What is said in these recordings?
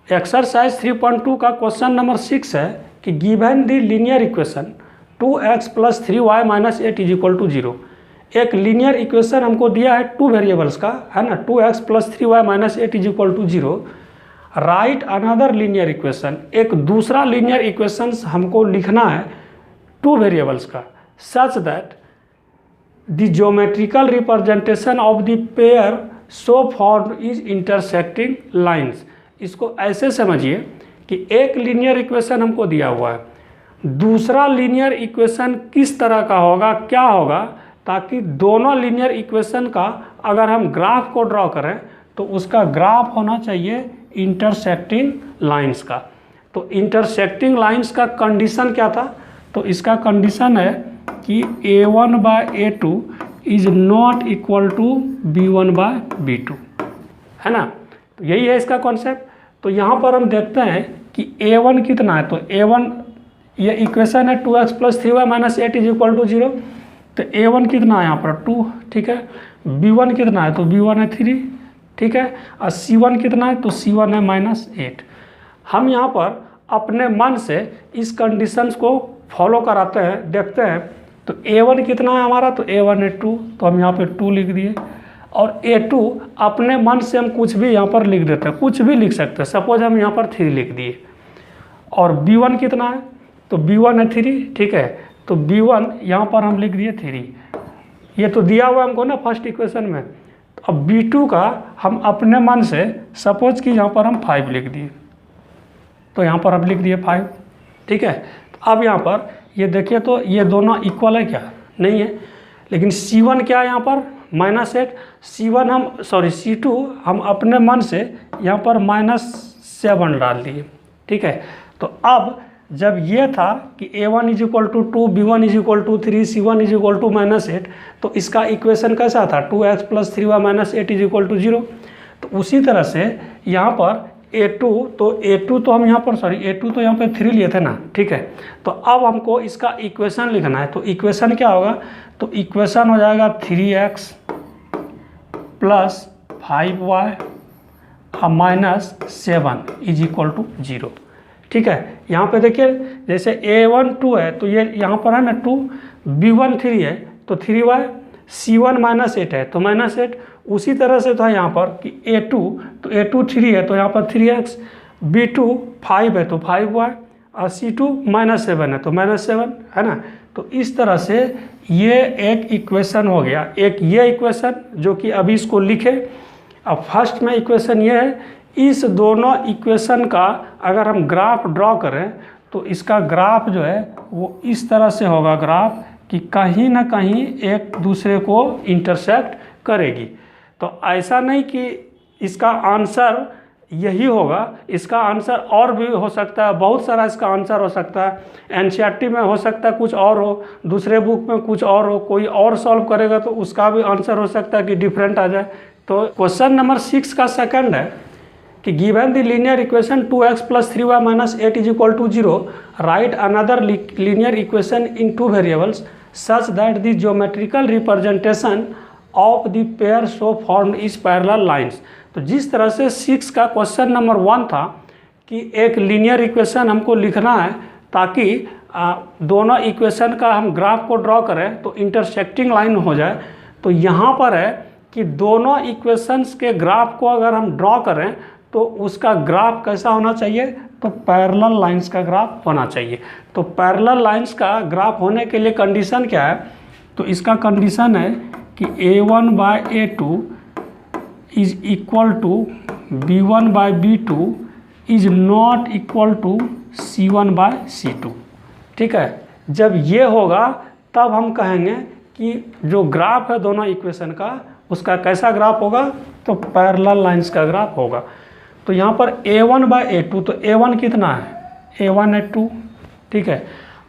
Exercise 3.2 का question number 6 है कि given the linear equation 2x + 3y - 8 = 0। एक लीनियर इक्वेशन हमको दिया है 2 वेरिएबल्स का, है ना, 2x + 3y - 8 = 0। Right another linear equation, एक दूसरा लीनियर इक्वेशन हमको लिखना है 2 वेरिएबल्स का, such that the geometrical representation of the pair so formed is intersecting lines. इसको ऐसे समझिए कि एक लीनियर इक्वेशन हमको दिया हुआ है, दूसरा लीनियर इक्वेशन किस तरह का होगा, क्या होगा, ताकि दोनों लीनियर इक्वेशन का अगर हम ग्राफ को ड्रॉ करें तो उसका ग्राफ होना चाहिए इंटरसेक्टिंग लाइंस का। तो इंटरसेक्टिंग लाइंस का कंडीशन क्या था, तो इसका कंडीशन है कि a1/a2 is not equal to b1/b2, है ना। तो यही है इसका कॉन्सेप्ट। तो यहाँ पर हम देखते हैं कि a1 कितना है, तो a1 ये इक्वेशन है 2x + 3y - 8 = 0। तो a1 कितना है यहाँ पर 2, ठीक है। b1 कितना है, तो b1 है 3, ठीक है। और c1 कितना है, तो c1 है -8। हम यहाँ पर अपने मन से इस कंडीशंस को फॉलो कराते हैं, देखते हैं। तो a1 कितना है हमारा, तो a1 है 2, तो हम यहाँ पे 2 लिख दिए। और a2 अपने मन से हम कुछ भी यहाँ पर लिख देते हैं, कुछ भी लिख सकते हैं। सपोज हम यहाँ पर 3 लिख दिए। और b1 कितना है, तो b1 है 3, ठीक है। तो b1 यहाँ पर हम लिख दिए 3, ये तो दिया हुआ हमको ना फर्स्ट इक्वेशन में। तो अब b2 का हम अपने मन से सपोज कि यहाँ पर हम 5 लिख दिए, तो यहाँ पर हम लिख दिए 5, ठीक है। तो अब यहाँ पर ये देखिए, तो ये दोनों इक्वल है क्या, नहीं है। लेकिन c1 क्या है यहाँ पर -8, c1 हम c2 हम अपने मन से यहाँ पर -7 डाल दिए, ठीक है। तो अब जब ये था कि a1 = 2, b1 = 3, c1 = -8, तो इसका इक्वेशन कैसा था, 2x + 3y - 8 = 0। तो उसी तरह से यहाँ पर a2 तो हम यहाँ पर a2 तो यहाँ पे 3 लिए थे ना, ठीक है। तो अब हमको इसका इक्वेशन लिखना है। तो इक्वेशन क्या होगा, तो इक्वेशन हो जाएगा 3x + 5y - 7 = 0, ठीक है। यहाँ पे देखिए जैसे a1 2 है, तो ये यहाँ पर है ना 2, b1 3 है, तो 3y, c1 -8 है, तो -8। उसी तरह से था यहाँ पर कि a2, तो a2 3 है, तो यहाँ पर 3x, b2 5 है, तो 5y, और c2 -7 है, तो -7, है ना। तो इस तरह से ये एक इक्वेशन हो गया। एक ये इक्वेशन जो कि अभी इसको लिखे। अब फर्स्ट में इक्वेशन ये है, इस दोनों इक्वेशन का अगर हम ग्राफ ड्रॉ करें तो इसका ग्राफ जो है वो इस तरह से होगा ग्राफ कि कहीं ना कहीं एक दूसरे को इंटरसेक्ट करेगी। तो ऐसा नहीं कि इसका आंसर यही होगा, इसका आंसर और भी हो सकता है, बहुत सारा इसका आंसर हो सकता है। एनसीईआरटी में हो सकता है कुछ और हो, दूसरे बुक में कुछ और हो, कोई और सॉल्व करेगा तो उसका भी आंसर हो सकता है कि डिफरेंट आ जाए। तो क्वेश्चन नंबर 6 का सेकंड है कि given the linear equation 2x + 3y - 8 = 0, right another linear equation in 2 variables such that the geometrical representation of the pair so formed is parallel lines. तो जिस तरह से 6 का क्वेश्चन नंबर 1 था कि एक लीनियर इक्वेशन हमको लिखना है ताकि दोनों इक्वेशन का हम ग्राफ को ड्रॉ करें तो इंटरसेक्टिंग लाइन हो जाए। तो यहाँ पर है कि दोनों इक्वेशंस के ग्राफ को अगर हम ड्रॉ करें तो उसका ग्राफ कैसा होना चाहिए, तो पैरेलल लाइंस का ग्राफ होना चाहिए। तो पैरेलल लाइंस का ग्राफ होने के लिए कंडीशन क्या है, तो इसका कंडीशन है कि a1/a2 is equal to b1/b2 is not equal to c1/c2, ठीक है। जब ये होगा तब हम कहेंगे कि जो ग्राफ है दोनों इक्वेशन का उसका कैसा ग्राफ होगा, तो पैरेलल लाइंस का ग्राफ होगा। तो यहाँ पर a1/a2, तो a1 कितना है, a1 है 2, ठीक है।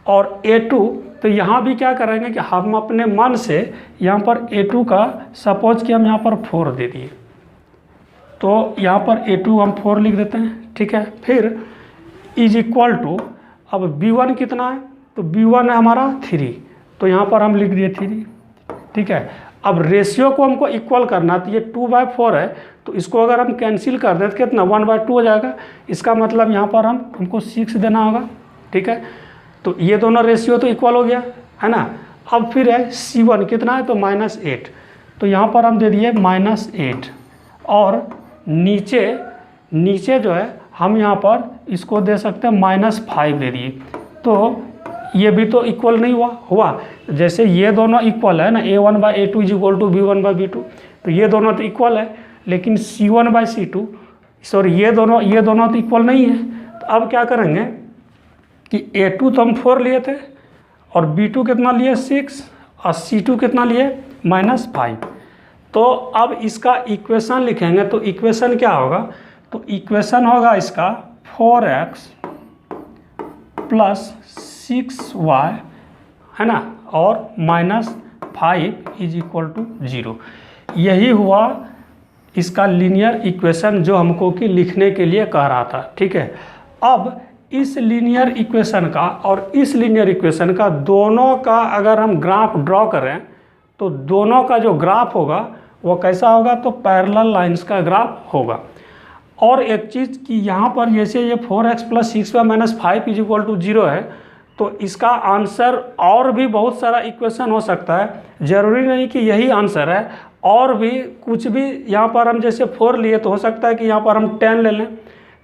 और a2 तो यहाँ भी क्या करेंगे कि हम अपने मन से यहाँ पर a2 का सपोज कि हम यहाँ पर 4 दे दिए, तो यहाँ पर a2 हम 4 लिख देते हैं, ठीक है। फिर इज इक्वल टू, अब b1 कितना है, तो b1 है हमारा 3, तो यहाँ पर हम लिख दिए 3, ठीक है। अब रेशियो को हमको इक्वल करना, तो ये 2/4 है, तो इसको अगर हम कैंसिल कर दें तो कितना 1/2 हो जाएगा। इसका मतलब यहाँ पर हमको 6 देना होगा, ठीक है। तो ये दोनों रेशियो तो इक्वल हो गया, है ना। अब फिर है C1 कितना है, तो -8, तो यहाँ पर हम दे दिए -8, और नीचे जो है हम यहाँ पर इसको दे सकते हैं -5 दे दिए। तो ये भी तो इक्वल नहीं हुआ। जैसे ये दोनों इक्वल है ना, A1/A2 = B1/B2, तो ये दोनों तो इक्वल है, लेकिन C1/C2 सॉरी ये दोनों तो इक्वल नहीं है। तो अब क्या करेंगे कि A2 तो हम 4 लिए थे, और B2 कितना लिए 6, और C2 कितना लिए -5। तो अब इसका इक्वेशन लिखेंगे, तो इक्वेशन क्या होगा, तो इक्वेशन होगा इसका 4x + 6y, है ना, और -5 = 0। यही हुआ इसका लीनियर इक्वेशन जो हमको कि लिखने के लिए कह रहा था, ठीक है। अब इस लीनियर इक्वेशन का और इस लीनियर इक्वेशन का दोनों का अगर हम ग्राफ ड्रॉ करें, तो दोनों का जो ग्राफ होगा वो कैसा होगा, तो पैरेलल लाइंस का ग्राफ होगा। और एक चीज़ कि यहाँ पर जैसे ये 4x + 6y - 5 = 0 है, तो इसका आंसर और भी बहुत सारा इक्वेशन हो सकता है, ज़रूरी नहीं कि यही आंसर है, और भी कुछ भी। यहाँ पर हम जैसे 4 लिए, तो हो सकता है कि यहाँ पर हम 10 ले लें,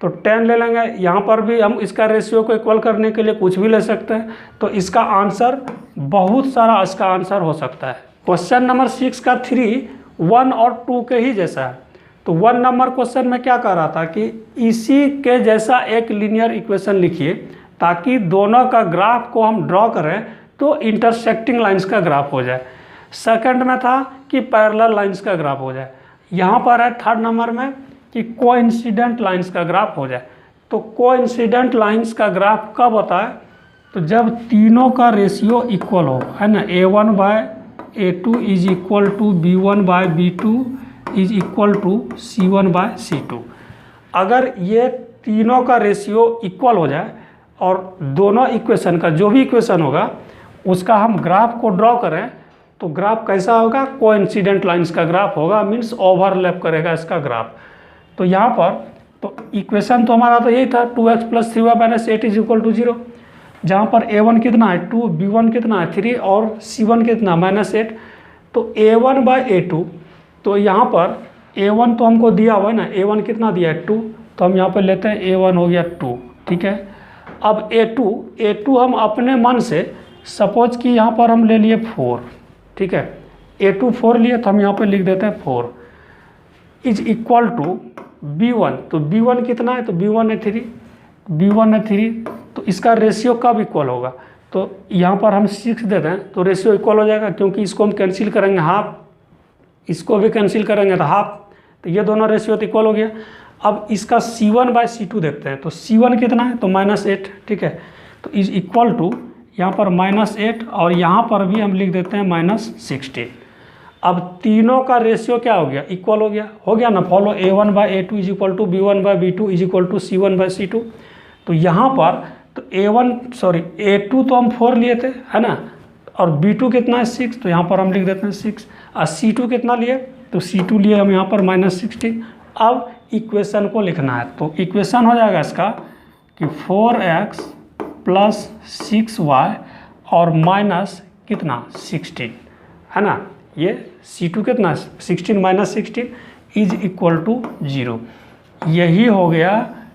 तो 10 ले लेंगे। यहाँ पर भी हम इसका रेशियो को इक्वल करने के लिए कुछ भी ले सकते हैं। तो इसका आंसर बहुत सारा इसका आंसर हो सकता है। क्वेश्चन नंबर 6 का 3 1 और 2 के ही जैसा है। तो 1 नंबर क्वेश्चन में क्या कह रहा था कि इसी के जैसा एक लीनियर इक्वेशन लिखिए, ताकि दोनों का ग्राफ को हम ड्रॉ करें तो इंटरसेक्टिंग लाइंस का ग्राफ हो जाए। सेकंड में था कि पैरेलल लाइंस का ग्राफ हो जाए। यहाँ पर है थर्ड नंबर में कि कोइंसिडेंट लाइंस का ग्राफ हो जाए। तो कोइंसिडेंट लाइंस का ग्राफ कब होता है, तो जब तीनों का रेशियो इक्वल हो, है ना। A1/A2 = B1/B2 = C1/C2। अगर ये तीनों का रेशियो इक्वल हो जाए और दोनों इक्वेशन का जो भी इक्वेशन होगा उसका हम ग्राफ को ड्रॉ करें, तो ग्राफ कैसा होगा, कोइंसिडेंट लाइंस का ग्राफ होगा, मीन्स ओवरलैप करेगा इसका ग्राफ। तो यहाँ पर तो इक्वेशन तो हमारा तो यही था 2x + 3y - 8 = 0, जहाँ पर A1 कितना है 2, B1 कितना है 3 और C1 कितना -8। तो A1/A2, तो यहाँ पर A1 तो हमको दिया हुआ है ना, A1 कितना दिया है 2, तो हम यहाँ पर लेते हैं A1 हो गया 2, ठीक है। अब A2 हम अपने मन से सपोज कि यहाँ पर हम ले लिए 4, ठीक है। A2 4 लिए, तो हम यहाँ पर लिख देते हैं 4 = B1। तो B1 कितना है, तो B1 है 3, तो इसका रेशियो कब इक्वल होगा, तो यहाँ पर हम 6 देते हैं, तो रेशियो इक्वल हो जाएगा, क्योंकि इसको हम कैंसिल करेंगे हाफ, इसको भी कैंसिल करेंगे तो हाफ, तो ये दोनों रेशियो तो इक्वल हो गया। अब इसका C1/C2 देखते हैं, तो C1 कितना है, तो -8, ठीक है। तो = यहाँ पर -8, और यहाँ पर भी हम लिख देते हैं -16। अब तीनों का रेशियो क्या हो गया, इक्वल हो गया ना। Follow A1/A2 = B1/B2 = C1/C2। तो यहाँ पर तो A2 तो हम 4 लिए थे, है ना, और B2 कितना है 6, तो यहाँ पर हम लिख देते हैं 6। और C2 कितना लिए, तो C2 लिए हम यहाँ पर -16। अब इक्वेशन को लिखना है, तो इक्वेशन हो जाएगा इसका कि 4x + 6y और माइनस कितना 16, है ना। ये C2 कितना 16 - 16 = 0। यही हो गया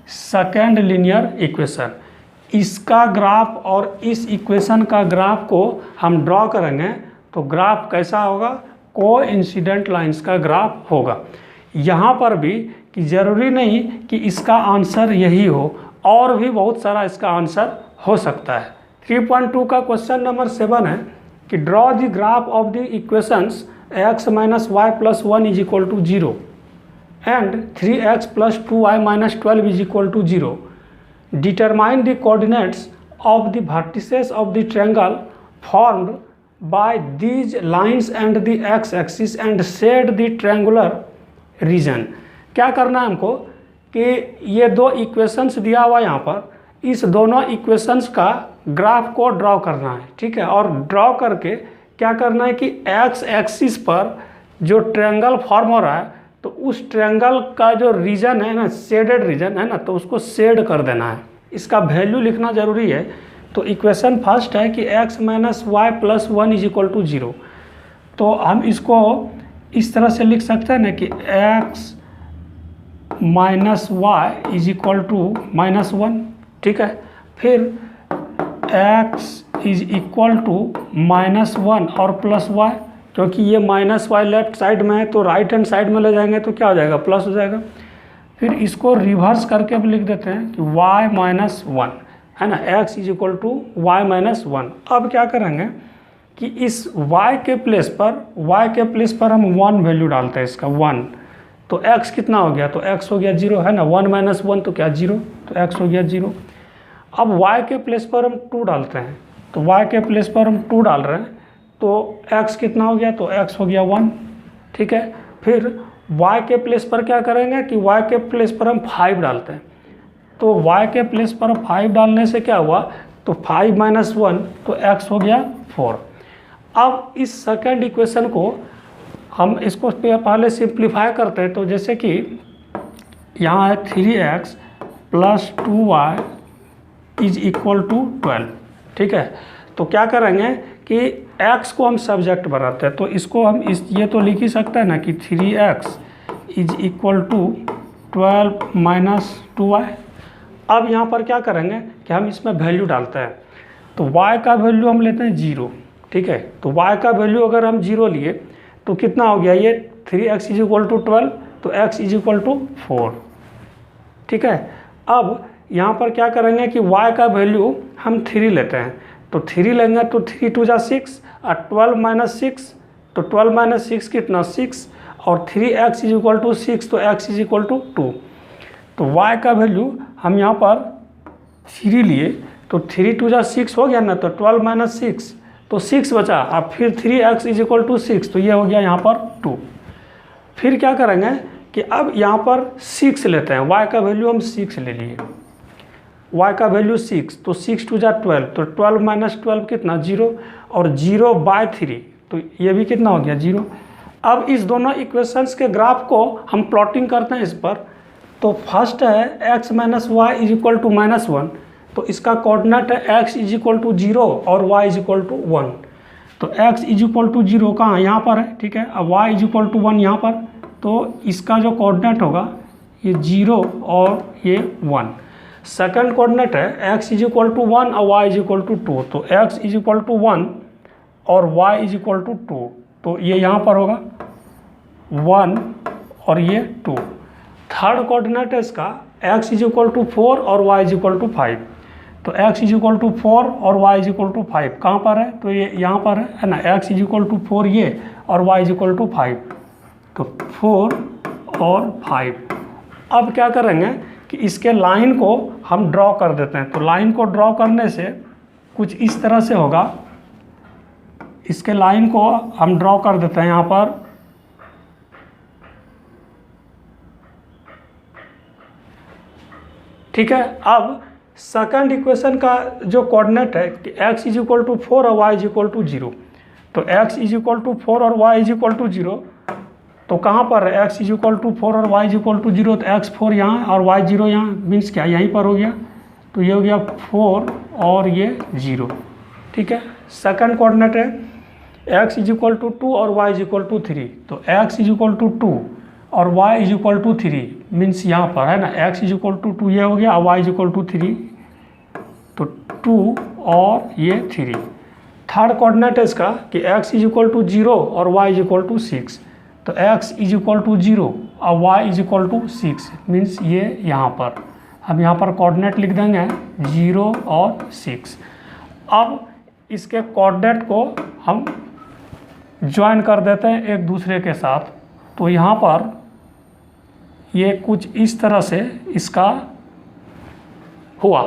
सेकेंड लीनियर इक्वेशन। इसका ग्राफ और इस इक्वेशन का ग्राफ को हम ड्रॉ करेंगे, तो ग्राफ कैसा होगा, कोइंसिडेंट लाइंस का ग्राफ होगा। यहाँ पर भी कि ज़रूरी नहीं कि इसका आंसर यही हो, और भी बहुत सारा इसका आंसर हो सकता है। 3.2 का क्वेश्चन नंबर 7 है कि draw the graph of the equations x - y + 1 = 0 and 3x + 2y - 12 = 0. Determine the coordinates of the vertices of the triangle formed by these lines and the x-axis and shade the triangular region. क्या करना है हमको कि ये दो equations दिया हुआ यहाँ पर, इस दोनों इक्वेशंस का ग्राफ को ड्रॉ करना है, ठीक है। और ड्रॉ करके क्या करना है कि एक्स एक्सिस पर जो ट्रायंगल फॉर्म हो रहा है तो उस ट्रायंगल का जो रीजन है ना, शेडेड रीजन है ना, तो उसको शेड कर देना है। इसका वैल्यू लिखना जरूरी है। तो इक्वेशन फर्स्ट है कि x minus y plus 1 is equal to 0। तो हम इसको इस तरह से लिख सकते हैं ना कि x minus y is equal to -1, ठीक है। फिर x इज इक्वल टू -1 और प्लस y, क्योंकि ये -y लेफ्ट साइड में है तो राइट हैंड साइड में ले जाएंगे तो क्या हो जाएगा, प्लस हो जाएगा। फिर इसको रिवर्स करके अब लिख देते हैं कि y माइनस 1 है ना, x is equal to y minus 1। अब क्या करेंगे कि इस y के प्लेस पर हम 1 वैल्यू डालते हैं, इसका 1। तो x कितना हो गया, तो x हो गया 0 है ना, 1 माइनस 1 तो क्या 0, तो x हो गया 0। अब y के प्लेस पर हम 2 डालते हैं, तो y के प्लेस पर हम 2 डाल रहे हैं तो x कितना हो गया, तो x हो गया 1, ठीक है। फिर y के प्लेस पर क्या करेंगे कि y के प्लेस पर हम 5 डालते हैं, तो y के प्लेस पर 5 डालने से क्या हुआ, तो 5 माइनस 1 तो x हो गया 4। अब इस सेकंड इक्वेशन को हम इसको पहले सिंप्लीफाई करते हैं। तो जैसे कि यहाँ है 3x plus 2y is equal to 12, ठीक है। तो क्या करेंगे कि x को हम सब्जेक्ट बनाते हैं, तो इसको हम ये तो लिख ही सकते हैं ना कि 3x is equal to 12 minus 2y। अब यहाँ पर क्या करेंगे कि हम इसमें वैल्यू डालते हैं, तो y का वैल्यू हम लेते हैं 0, ठीक है। तो y का वैल्यू अगर हम 0 लिए तो कितना हो गया, ये 3x इज इक्वल टू 12 तो x इज इक्वल टू 4, ठीक है। अब यहाँ पर क्या करेंगे कि y का वैल्यू हम 3 लेते हैं, तो 3 लेंगे तो 3 2 जा 6 और 12 माइनस 6, तो 12 माइनस 6 कितना 6 और 3x इज इक्वल टू 6 तो x इज इक्वल टू 2। तो y का वैल्यू हम यहाँ पर 3 लिए तो 3 2 जा 6 हो गया ना, तो 12 माइनस 6 तो 6 बचा, अब फिर 3x इज इक्वल टू 6 तो ये हो गया यहाँ पर 2। फिर क्या करेंगे कि अब यहाँ पर 6 लेते हैं, y का वैल्यू हम 6 ले लिए, y का वैल्यू 6 तो 6 2 जा 12 तो 12 माइनस 12 कितना 0 और 0 बाय 3 तो ये भी कितना हो गया 0। अब इस दोनों इक्वेशंस के ग्राफ को हम प्लॉटिंग करते हैं इस पर। तो फर्स्ट है x minus y is equal to -1, तो इसका कोऑर्डिनेट है x इज इक्वल टू 0 और y इज इक्वल टू 1। तो x इज इक्वल टू 0 कहाँ, यहाँ पर है, ठीक है। अब y इज इक्वल टू 1 यहाँ पर, तो इसका जो कोऑर्डिनेट होगा ये 0 और ये 1। सेकंड कोऑर्डिनेट है x इज इक्वल टू 1 और y इज इक्वल टू 2, तो x इज इक्वल टू 1 और y इज इक्वल टू 2, तो ये यहाँ पर होगा 1 और ये 2। थर्ड कोऑर्डिनेट है इसका x इज इक्वल टू 4 और y इज इक्वल टू 5, तो x इज इक्वल टू 4 और y इज इक्वल टू 5 कहाँ पर है, तो ये यहाँ पर है ना, x इज इक्वल टू 4 ये और y इज इक्वल टू 5, तो 4 और 5। अब क्या करेंगे कि इसके लाइन को हम ड्रॉ कर देते हैं, तो लाइन को ड्रॉ करने से कुछ इस तरह से होगा। इसके लाइन को हम ड्रॉ कर देते हैं यहाँ पर, ठीक है। अब सेकंड इक्वेशन का जो कोऑर्डिनेट है कि x इज इक्वल टू 4 और y इज इक्वल टू 0, तो x इज इक्वल टू 4 और y इज इक्वल टू 0, तो कहाँ पर है x इज इक्वल टू 4 और y इज इक्वल टू 0, तो x 4 यहाँ और y 0 यहाँ, मीन्स क्या यहीं पर हो गया, तो ये हो गया 4 और ये 0, ठीक है। सेकंड कोऑर्डिनेट है x इज इक्वल टू 2 और y इज इक्वल टू 3, तो x इज इक्वल टू 2 और y is equal to 3, means यहाँ पर है ना, x इज इक्वल टू 2 ये हो गया और y इज इक्वल टू 3, तो 2 और ये 3। थर्ड कोऑर्डिनेट है इसका कि x इज इक्वल टू 0 और y इज इक्वल टू 6, तो x इज इक्वल टू 0 और y is equal to 6, means ये यहाँ पर हम यहाँ पर कोऑर्डिनेट लिख देंगे 0 और 6। अब इसके कोऑर्डिनेट को हम ज्वाइन कर देते हैं एक दूसरे के साथ, तो यहाँ पर ये कुछ इस तरह से इसका हुआ।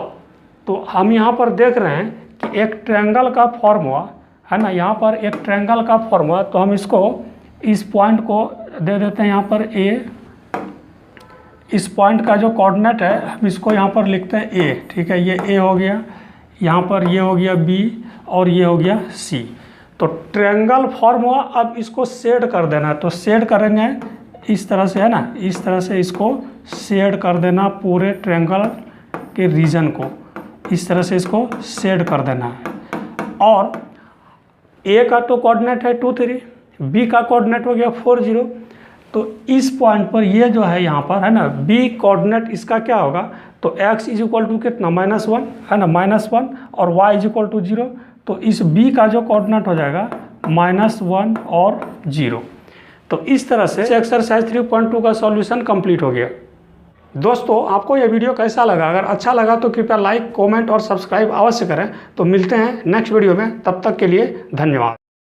तो हम यहाँ पर देख रहे हैं कि एक ट्रायंगल का फॉर्म हुआ है ना, यहाँ पर एक ट्रायंगल का फॉर्म हुआ, तो हम इसको इस पॉइंट को दे देते हैं यहाँ पर A। इस पॉइंट का जो कोऑर्डिनेट है हम इसको यहाँ पर लिखते हैं A, ठीक है। ये A हो गया, यहाँ पर ये हो गया B और ये हो गया C। तो ट्रायंगल फॉर्म हुआ, अब इसको शेड कर देना है। तो शेड करेंगे इस तरह से, है ना, इस तरह से इसको शेड कर देना पूरे ट्रायंगल के रीजन को, इस तरह से इसको शेड कर देना है। और ए का तो कोऑर्डिनेट है 2 3, बी का कोऑर्डिनेट हो गया 4 0। तो इस पॉइंट पर ये जो है यहाँ पर, है ना, बी कोऑर्डिनेट इसका क्या होगा, तो x इज इक्वल टू कितना -1, है ना, -1, और y इज इक्वल टू 0। तो इस b का जो कोऑर्डिनेट हो जाएगा -1 और 0। तो इस तरह से एक्सरसाइज 3.2 का सॉल्यूशन कंप्लीट हो गया। दोस्तों, आपको यह वीडियो कैसा लगा? अगर अच्छा लगा तो कृपया लाइक, कमेंट और सब्सक्राइब अवश्य करें। तो मिलते हैं नेक्स्ट वीडियो में, तब तक के लिए धन्यवाद।